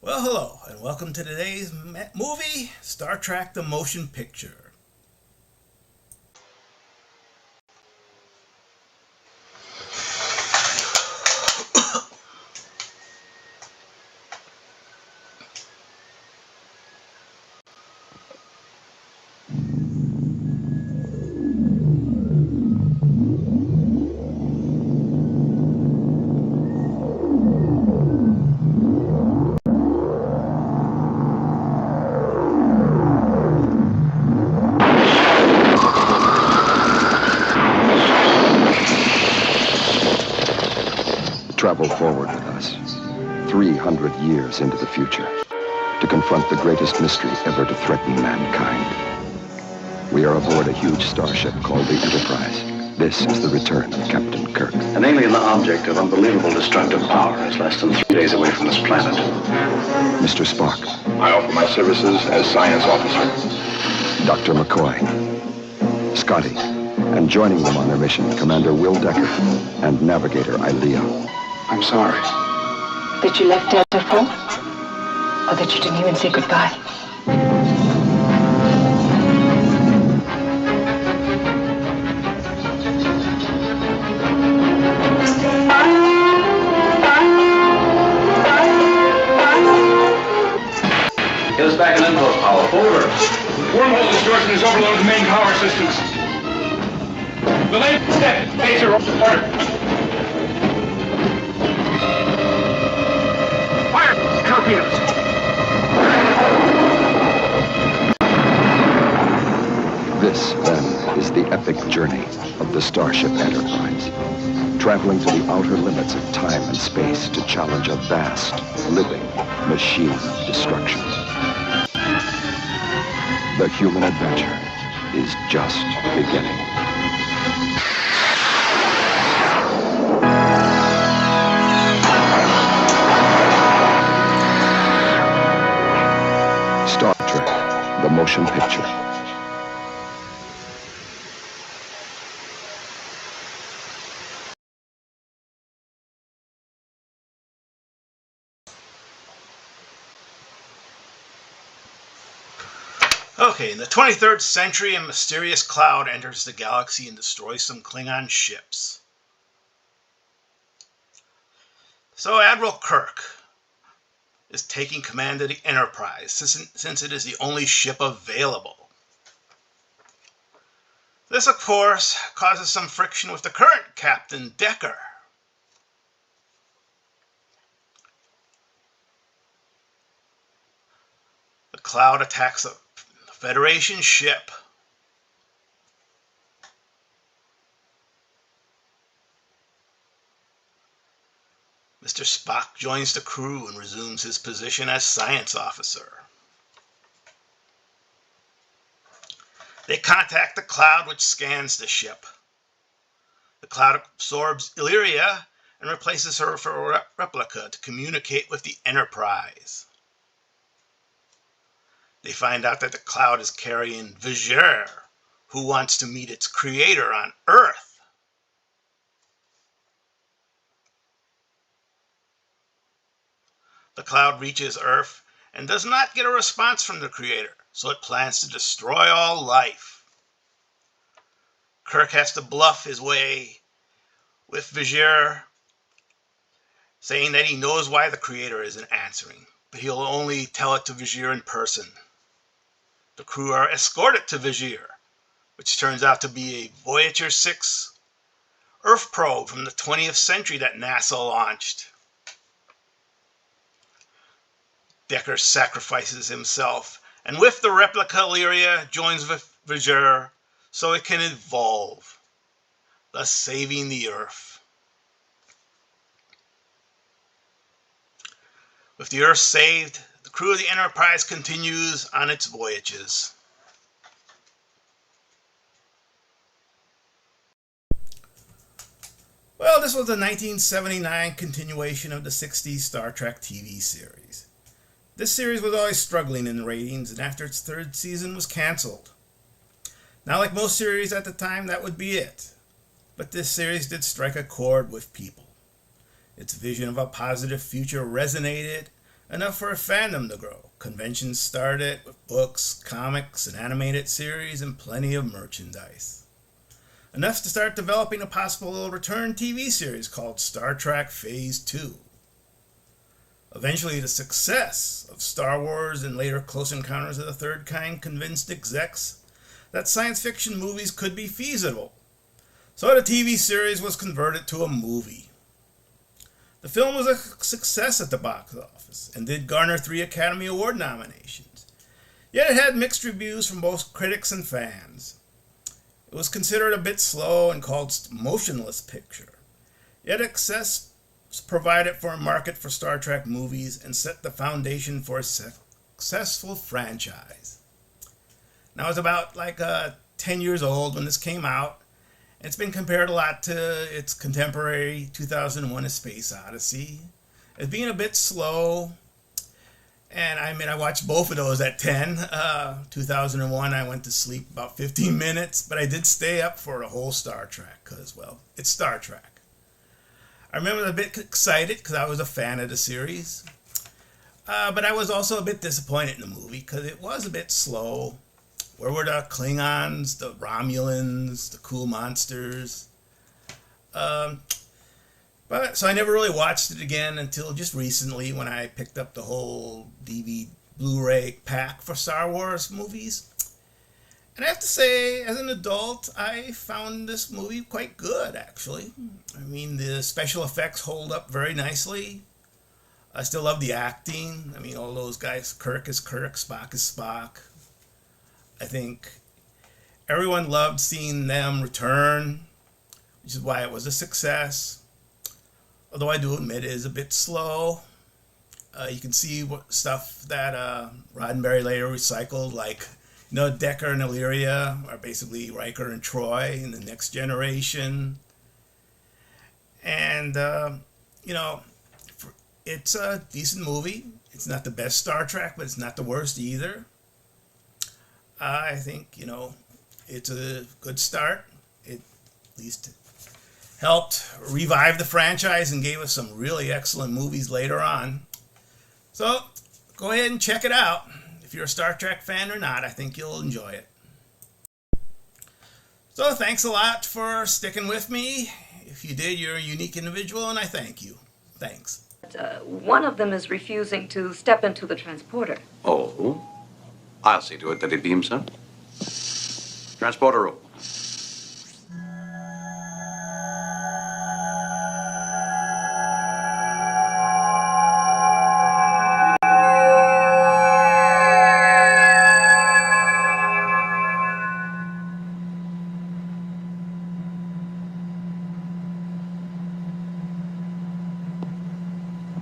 Well, hello, and welcome to today's movie, Star Trek the Motion Picture. Travel forward with us, 300 years into the future, to confront the greatest mystery ever to threaten mankind. We are aboard a huge starship called the Enterprise. This is the return of Captain Kirk. An alien object of unbelievable destructive power is less than 3 days away from this planet. Mr. Spock. I offer my services as science officer. Dr. McCoy. Scotty. And joining them on their mission, Commander Will Decker and Navigator Ilea. I'm sorry. That you left Delta 4? Or that you didn't even say goodbye? Get us back in input, Paula. Over. Wormhole distortion has overloaded the main power systems. The latest step, phaser order. Fire! Torpedoes! This, then, is the epic journey of the Starship Enterprise, traveling to the outer limits of time and space to challenge a vast, living machine destruction. The human adventure is just beginning. Star Trek, the motion picture. Okay, in the 23rd century, a mysterious cloud enters the galaxy and destroys some Klingon ships. So Admiral Kirk is taking command of the Enterprise, since it is the only ship available. This, of course, causes some friction with the current Captain Decker. The cloud attacks a Federation ship. Mr. Spock joins the crew and resumes his position as science officer. They contact the cloud, which scans the ship. The cloud absorbs Illyria and replaces her for a replica to communicate with the Enterprise. They find out that the cloud is carrying V'ger, who wants to meet its creator on Earth. The cloud reaches Earth and does not get a response from the creator, so it plans to destroy all life. Kirk has to bluff his way with V'ger, saying that he knows why the creator isn't answering, but he'll only tell it to V'ger in person. The crew are escorted to V'ger, which turns out to be a Voyager 6 Earth probe from the 20th century that NASA launched. Decker sacrifices himself, and with the replica Illyria joins V'ger so it can evolve, thus saving the Earth. With the Earth saved, the crew of the Enterprise continues on its voyages. Well, this was the 1979 continuation of the 60s Star Trek TV series. This series was always struggling in ratings, and after its third season was canceled. Now, like most series at the time, that would be it. But this series did strike a chord with people. Its vision of a positive future resonated, enough for a fandom to grow. Conventions started with books, comics, an animated series, and plenty of merchandise. Enough to start developing a possible return TV series called Star Trek Phase 2. Eventually, the success of Star Wars and later Close Encounters of the Third Kind convinced execs that science fiction movies could be feasible. So the TV series was converted to a movie. The film was a success at the box office and did garner 3 Academy Award nominations. Yet it had mixed reviews from both critics and fans. It was considered a bit slow and called motionless picture. Yet success provided for a market for Star Trek movies and set the foundation for a successful franchise. Now it's about 10 years old when this came out. It's been compared a lot to its contemporary 2001: A Space Odyssey as being a bit slow. And I watched both of those at 10. 2001, I went to sleep about 15 minutes, but I did stay up for the whole Star Trek because, well, it's Star Trek. I remember a bit excited because I was a fan of the series. But I was also a bit disappointed in the movie because it was a bit slow. Where were the Klingons, the Romulans, the cool monsters? So I never really watched it again until just recently when I picked up the whole DVD Blu-ray pack for Star Wars movies. And I have to say, as an adult, I found this movie quite good, actually. I mean, the special effects hold up very nicely. I still love the acting. I mean, all those guys, Kirk is Kirk, Spock is Spock. I think everyone loved seeing them return, which is why it was a success. Although I do admit it is a bit slow. You can see what stuff that Roddenberry later recycled, like, Decker and Illyria are basically Riker and Troy in the Next Generation. And, it's a decent movie. It's not the best Star Trek, but it's not the worst either. I think, it's a good start. It at least helped revive the franchise and gave us some really excellent movies later on. So, go ahead and check it out. If you're a Star Trek fan or not, I think you'll enjoy it. So thanks a lot for sticking with me. If you did, you're a unique individual, and I thank you. Thanks. One of them is refusing to step into the transporter. Oh? I'll see to it that he beams up. Transporter room.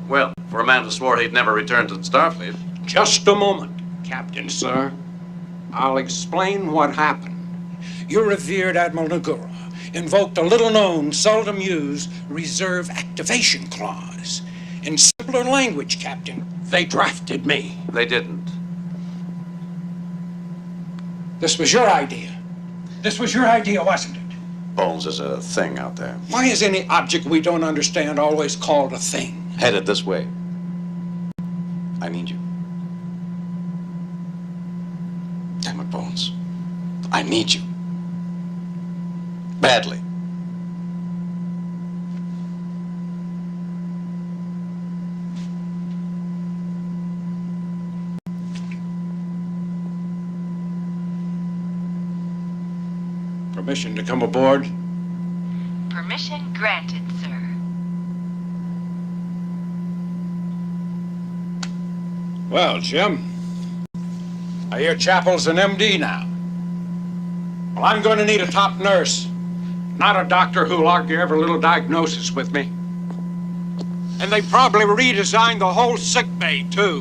Well, for a man who swore he'd never return to the Starfleet. Just a moment, Captain, sir. I'll explain what happened. Your revered Admiral Nagura invoked a little-known, seldom-used reserve activation clause. In simpler language, Captain, they drafted me. They didn't. This was your idea. This was your idea, wasn't it? Bones is a thing out there. Why is any object we don't understand always called a thing? Headed this way. I need you. Damn it, Bones. I need you. Badly. Permission to come aboard? Permission granted, sir. Well, Jim, I hear Chapel's an MD now. Well, I'm going to need a top nurse, not a doctor who'll argue every little diagnosis with me. And they probably redesigned the whole sick bay, too.